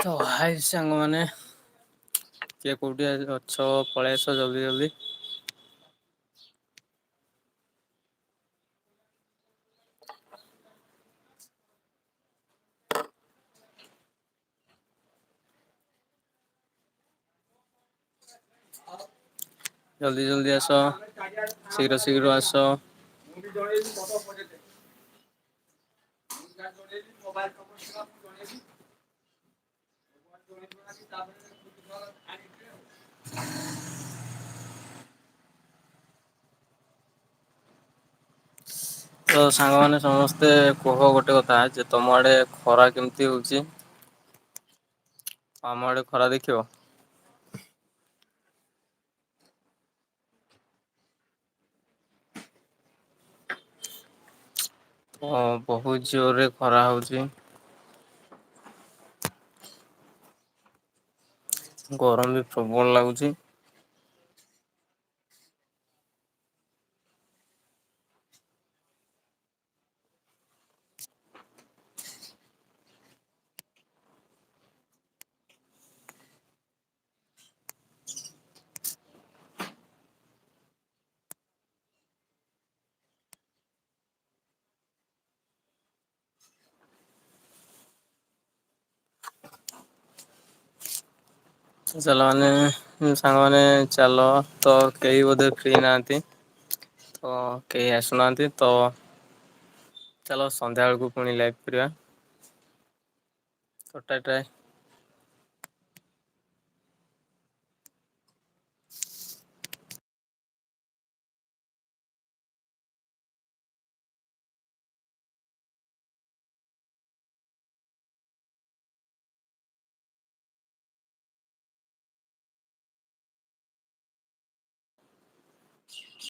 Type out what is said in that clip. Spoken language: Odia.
ତ ହାଇ ସାଙ୍ଗମାନେ କିଏ କୋଉଠି ଅଛ ପଳେଇ ଆସ ଜଲ୍ଦି ଜଲ୍ଦି। ଜଲ୍ଦି ଜଲ୍ଦି ଆସ ଶୀଘ୍ର ଶୀଘ୍ର ଆସ। ତ ସାଙ୍ଗମାନେ ସମସ୍ତେ କୁହ ଗୋଟେ କଥା ଯେ ତମ ଆଡେ ଖରା କେମିତି ହଉଛି? ଆମ ଆଡେ ଖରା ଦେଖିବ। ହଁ ବହୁତ ଜୋରରେ ଖରା ହଉଛି। ଗରମ ବି ପ୍ରବଳ ଲାଗୁଛି। ଚାଲ ମାନେ ସାଙ୍ଗମାନେ ଚାଲ ତ କେହି ବୋଧେ ଫ୍ରି ନାହାନ୍ତି। ତ କେହି ଆସୁନାହାନ୍ତି ତ ଚାଲ ସନ୍ଧ୍ୟା ବେଳକୁ ପୁଣି ଲାଇକ୍ କରିବା। ତ ଟା ଟା।